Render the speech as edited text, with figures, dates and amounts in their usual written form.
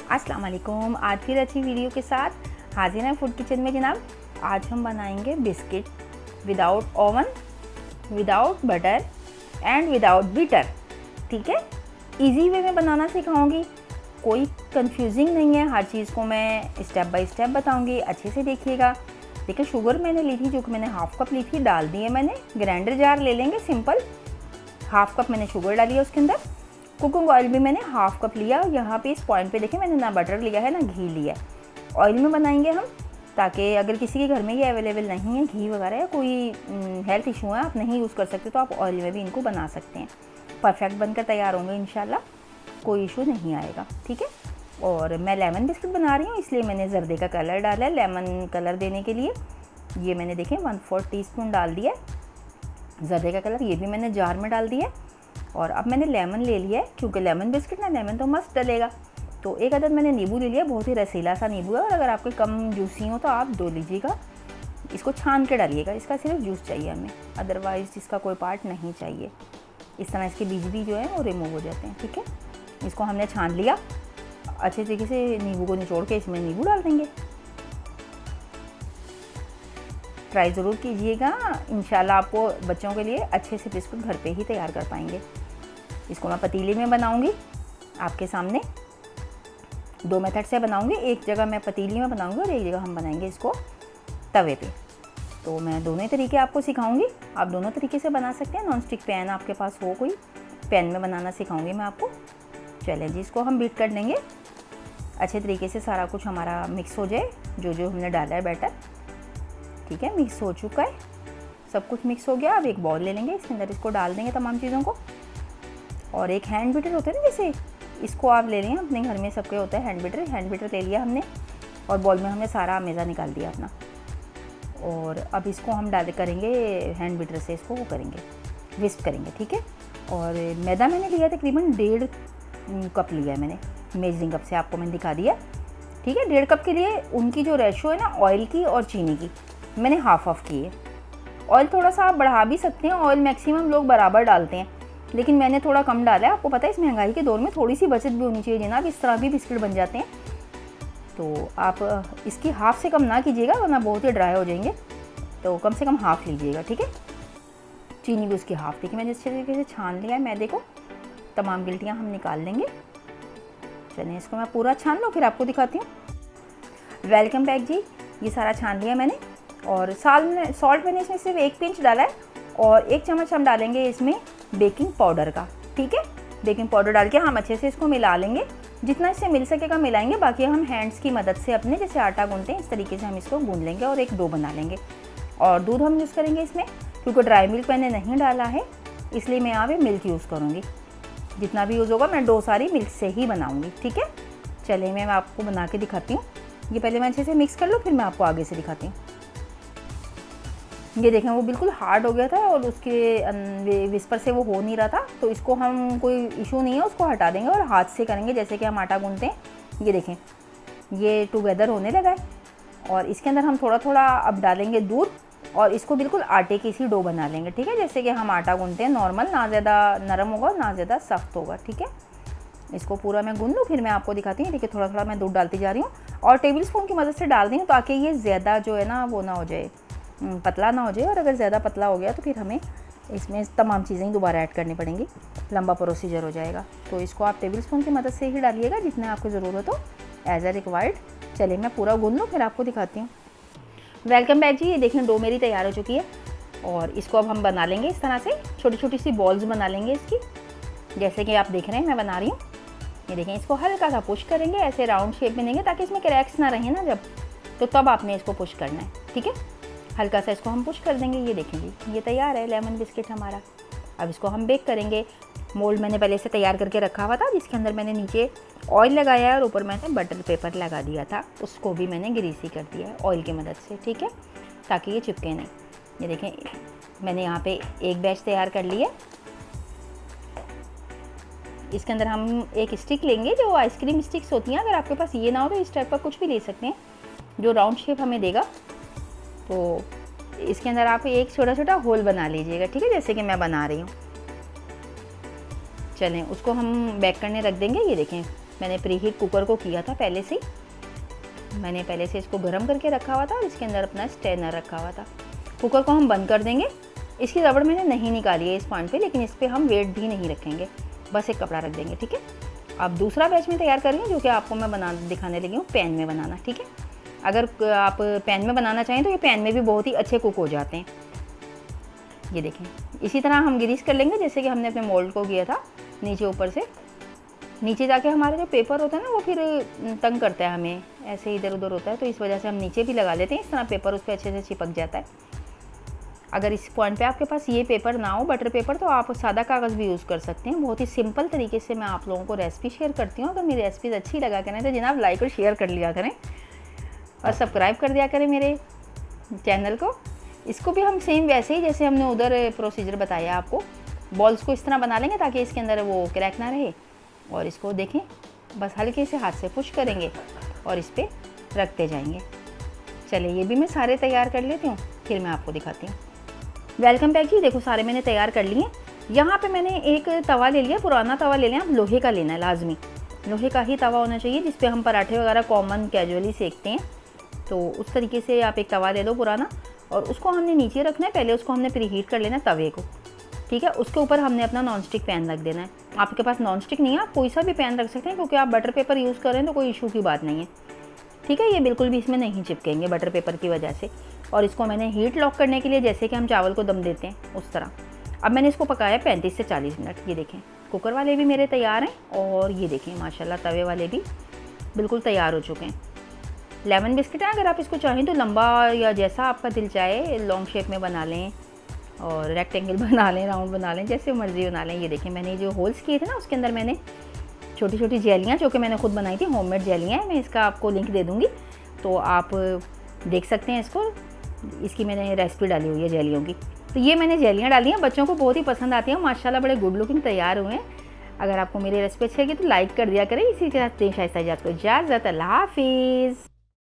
अस्सलाम वालेकुम। आज फिर अच्छी वीडियो के साथ हाजिर हैं फूड किचन में जनाब। आज हम बनाएंगे biscuit without oven, without butter and without beater. ठीक है, इजी वे में बनाना सिखाऊंगी, कोई कंफ्यूजिंग नहीं है। हर चीज़ को मैं स्टेप बाय स्टेप बताऊंगी, अच्छे से देखिएगा। देखिए शुगर मैंने ली थी, जो कि मैंने हाफ कप ली थी, डाल दी है मैंने। ग्राइंडर जार ले लेंगे सिंपल। हाफ कप मैंने शुगर डाली है उसके अंदर। कुकिंग ऑयल भी मैंने हाफ कप लिया। यहाँ पे इस पॉइंट पे देखें मैंने ना बटर लिया है ना घी लिया है। ऑयल में बनाएंगे हम, ताकि अगर किसी के घर में ये अवेलेबल नहीं है घी वगैरह या कोई हेल्थ इशू है, आप नहीं यूज़ कर सकते, तो आप ऑयल में भी इनको बना सकते हैं। परफेक्ट बनकर तैयार होंगे इंशाल्लाह, कोई इशू नहीं आएगा। ठीक है, और मैं लेमन बिस्किट बना रही हूँ, इसलिए मैंने जर्दे का कलर डाला है लेमन कलर देने के लिए। ये मैंने देखें 1/4 टीस्पून डाल दिया है जर्दे का कलर, ये भी मैंने जार में डाल दिया है। और अब मैंने लेमन ले लिया है, क्योंकि लेमन बिस्किट ना लेमन तो मस्त डलेगा। तो एक अदद मैंने नींबू ले लिया, बहुत ही रसीला सा नींबू है, और अगर आपके कम जूसी हो तो आप 2 लीजिएगा। इसको छान के डालिएगा, इसका सिर्फ जूस चाहिए हमें, अदरवाइज़ इसका कोई पार्ट नहीं चाहिए। इस तरह इसके बीज भी जो है वो रिमूव हो जाते हैं। ठीक है, इसको हमने छान लिया अच्छे तरीके से। नींबू को निचोड़ के इसमें नींबू डाल देंगे। ट्राई ज़रूर कीजिएगा, इंशाल्लाह आपको बच्चों के लिए अच्छे से बिस्कुट घर पे ही तैयार कर पाएंगे। इसको मैं पतीले में बनाऊंगी आपके सामने। 2 मेथड से बनाऊंगी, एक जगह मैं पतीली में बनाऊंगी और एक जगह हम बनाएंगे इसको तवे पे। तो मैं दोनों ही तरीके आपको सिखाऊंगी, आप दोनों तरीके से बना सकते हैं। नॉन स्टिक पैन आपके पास हो कोई, पैन में बनाना सिखाऊंगी मैं आपको। चलें जी, इसको हम बीट कर लेंगे अच्छे तरीके से, सारा कुछ हमारा मिक्स हो जाए, जो जो हमने डाला है बैटर। ठीक है, मिक्स हो चुका है, सब कुछ मिक्स हो गया। अब एक बॉल ले लेंगे, इसके अंदर इसको डाल देंगे तमाम चीज़ों को। और एक हैंड बीटर होता है ना, जैसे इसको आप ले लें, अपने घर में सबके होता है हैंड बीटर। हैंड बीटर ले लिया हमने, और बॉल में हमने सारा मैदा निकाल दिया अपना। और अब इसको हम डाल करेंगे हैंड बीटर से, इसको वो करेंगे, विस्क करेंगे। ठीक है, और मैदा मैंने लिया तकरीबन 1.5 कप लिया है मैंने, मेजरिंग कप से आपको मैंने दिखा दिया। ठीक है, 1.5 कप के लिए उनकी जो रेशो है ना ऑयल की और चीनी की, मैंने हाफ ऑफ की है। ऑयल थोड़ा सा आप बढ़ा भी सकते हैं, ऑयल मैक्सिमम लोग बराबर डालते हैं, लेकिन मैंने थोड़ा कम डाला है। आपको पता है इस महंगाई के दौर में थोड़ी सी बचत भी होनी चाहिए जनाब, इस तरह भी बिस्किट बन जाते हैं। तो आप इसकी हाफ से कम ना कीजिएगा, वरना बहुत ही ड्राई हो जाएंगे। तो कम से कम हाफ लीजिएगा। ठीक है, चीनी भी उसकी हाफ। देखिए मैंने अच्छे तरीके से छान लिया है मैदे को, तमाम गिल्टियाँ हम निकाल लेंगे। चलिए इसको मैं पूरा छान लूँ, फिर आपको दिखाती हूँ। वेलकम बैक जी, ये सारा छान लिया मैंने। और सॉल्ट मैंने इसमें सिर्फ 1 पिंच डाला है, और 1 चम्मच हम डालेंगे इसमें बेकिंग पाउडर का। ठीक है, बेकिंग पाउडर डाल के हम अच्छे से इसको मिला लेंगे, जितना इससे मिल सकेगा मिलाएंगे। बाकी हम हैंड्स की मदद से अपने जैसे आटा गूंथते हैं इस तरीके से हम इसको गूंथ लेंगे और एक डो बना लेंगे। और दूध हम यूज़ करेंगे इसमें, क्योंकि ड्राई मिल्क मैंने नहीं डाला है, इसलिए मैं यहाँ पे मिल्क यूज़ करूँगी। जितना भी यूज़ होगा मैं डो सारी मिल्क से ही बनाऊँगी। ठीक है, चलिए मैं आपको बना के दिखाती हूँ। ये पहले मैं अच्छे से मिक्स कर लूँ, फिर मैं आपको आगे से दिखाती हूँ। ये देखें वो बिल्कुल हार्ड हो गया था, और उसके विस्पर से वो हो नहीं रहा था। तो इसको हम, कोई इशू नहीं है, उसको हटा देंगे और हाथ से करेंगे जैसे कि हम आटा गूंथते हैं। ये देखें ये टुगेदर होने लगा है, और इसके अंदर हम थोड़ा थोड़ा अब डालेंगे दूध, और इसको बिल्कुल आटे की सी डो बना लेंगे। ठीक है, जैसे कि हम आटा गूंथते हैं नॉर्मल, ना ज़्यादा नरम होगा ना ज़्यादा सख्त होगा। ठीक है, इसको पूरा मैं गूंथ लूँ, फिर मैं आपको दिखाती हूँ। देखिए थोड़ा थोड़ा मैं दूध डालती जा रही हूँ, और टेबल स्पून की मदद से डाल दी हूँ, ताकि ये ज़्यादा जो है ना वो ना हो जाए, पतला ना हो जाए। और अगर ज़्यादा पतला हो गया तो फिर हमें इसमें तमाम चीज़ें दोबारा ऐड करनी पड़ेंगी, लंबा प्रोसीजर हो जाएगा। तो इसको आप टेबल स्पून की मदद से ही डालिएगा, जितने आपको ज़रूरत हो, एज ए रिक्वायर्ड। चलिए मैं पूरा गूंथ लूँ, फिर आपको दिखाती हूँ। वेलकम बैक जी, ये देखें डो मेरी तैयार हो चुकी है, और इसको अब हम बना लेंगे इस तरह से। छोटी छोटी सी बॉल्स बना लेंगे इसकी, जैसे कि आप देख रहे हैं मैं बना रही हूँ। ये देखें, इसको हल्का सा पुश करेंगे, ऐसे राउंड शेप में देंगे, ताकि इसमें क्रैक्स ना रहे ना जब, तो तब आपने इसको पुश करना है। ठीक है, हल्का सा इसको हम पुश कर देंगे। ये देखें जी, ये तैयार है लेमन बिस्किट हमारा। अब इसको हम बेक करेंगे। मोल्ड मैंने पहले से तैयार करके रखा हुआ था, जिसके अंदर मैंने नीचे ऑयल लगाया है और ऊपर मैंने बटर पेपर लगा दिया था, उसको भी मैंने ग्रीसी कर दिया है ऑयल की मदद से। ठीक है, ताकि ये चिपके नहीं। ये देखें मैंने यहाँ पे एक बैच तैयार कर लिया। इसके अंदर हम एक स्टिक लेंगे, जो आइसक्रीम स्टिक्स होती हैं। अगर आपके पास ये ना हो तो इस टाइप का कुछ भी ले सकते हैं, जो राउंड शेप हमें देगा। तो इसके अंदर आप एक छोटा छोटा होल बना लीजिएगा। ठीक है, जैसे कि मैं बना रही हूँ। चलें उसको हम बेक करने रख देंगे। ये देखें मैंने प्रीहीट कुकर को किया था पहले से ही। मैंने पहले से इसको गर्म करके रखा हुआ था और इसके अंदर अपना स्ट्रेनर रखा हुआ था। कुकर को हम बंद कर देंगे। इसकी रबड़ मैंने नहीं निकाली है इस पॉइंट पे, लेकिन इस पर हम वेट भी नहीं रखेंगे, बस एक कपड़ा रख देंगे, ठीक है। अब दूसरा बैच में तैयार करेंगे, जो कि आपको मैं दिखाने लगी हूँ पैन में बनाना, ठीक है। अगर आप पैन में बनाना चाहें तो ये पैन में भी बहुत ही अच्छे कुक हो जाते हैं। ये देखें, इसी तरह हम ग्रीस कर लेंगे जैसे कि हमने अपने मोल्ड को किया था। नीचे ऊपर से नीचे जाके हमारा जो पेपर होता है ना वो फिर तंग करता है हमें, ऐसे इधर उधर होता है, तो इस वजह से हम नीचे भी लगा लेते हैं। इस तरह पेपर उस पर अच्छे से चिपक जाता है। अगर इस पॉइंट पे आपके पास ये पेपर ना हो, बटर पेपर, तो आप सादा कागज़ भी यूज़ कर सकते हैं। बहुत ही सिंपल तरीके से मैं आप लोगों को रेसिपी शेयर करती हूँ। अगर मेरी रेसिपीज़ अच्छी लगा करें तो जनाब लाइक और शेयर कर लिया करें और सब्सक्राइब कर दिया करें मेरे चैनल को। इसको भी हम सेम वैसे ही जैसे हमने उधर प्रोसीजर बताया आपको, बॉल्स को इस तरह बना लेंगे ताकि इसके अंदर वो क्रैक ना रहे। और इसको देखें, बस हल्के से हाथ से पुश करेंगे और इस पर रखते जाएंगे। चलिए ये भी मैं सारे तैयार कर लेती हूँ, फिर मैं आपको दिखाती हूँ। वेलकम बैक जी। देखो सारे मैंने तैयार कर लिए। यहाँ पे मैंने एक तवा ले लिया, पुराना तवा ले लिया। आप लोहे का लेना है, लाजमी लोहे का ही तवा होना चाहिए, जिस पे हम पराठे वगैरह कॉमन कैजुअली सेकते हैं। तो उस तरीके से आप एक तवा ले लो पुराना, और उसको हमने नीचे रखना है। पहले उसको हमने प्रीहीट कर लेना है तवे को, ठीक है। उसके ऊपर हमने अपना नॉन स्टिक पैन रख देना है। आपके पास नॉन स्टिक नहीं है, आप कोई सा भी पैन रख सकते हैं, क्योंकि आप बटर पेपर यूज़ करें तो कोई इशू की बात नहीं है, ठीक है। ये बिल्कुल भी इसमें नहीं चिपकेंगे बटर पेपर की वजह से। और इसको मैंने हीट लॉक करने के लिए, जैसे कि हम चावल को दम देते हैं उस तरह, अब मैंने इसको पकाया 35 से 40 मिनट। ये देखें, कुकर वाले भी मेरे तैयार हैं, और ये देखें माशाल्लाह तवे वाले भी बिल्कुल तैयार हो चुके हैं। लेमन बिस्किट है, अगर आप इसको चाहें तो लंबा या जैसा आपका दिल चाहे लॉन्ग शेप में बना लें, और रेक्टेंगल बना लें, राउंड बना लें, जैसे मर्जी बना लें। ये देखें, मैंने जो होल्स किए थे ना उसके अंदर मैंने छोटी छोटी जेलियाँ, जो कि मैंने खुद बनाई थी, होममेड जेलियाँ हैं। मैं इसका आपको लिंक दे दूँगी, तो आप देख सकते हैं इसको। इसकी मैंने रेसिपी डाली हुई है जेलियों की। तो ये मैंने जेलियाँ डाली हैं, बच्चों को बहुत ही पसंद आती हैं माशाल्लाह, बड़े गुड लुकिंग तैयार हुए हैं। अगर आपको मेरी रेसिपी अच्छी लगी तो लाइक कर दिया करें। इसी के साथ शाइस्ता जात को इजाज़त, अल्लाह हाफिज़।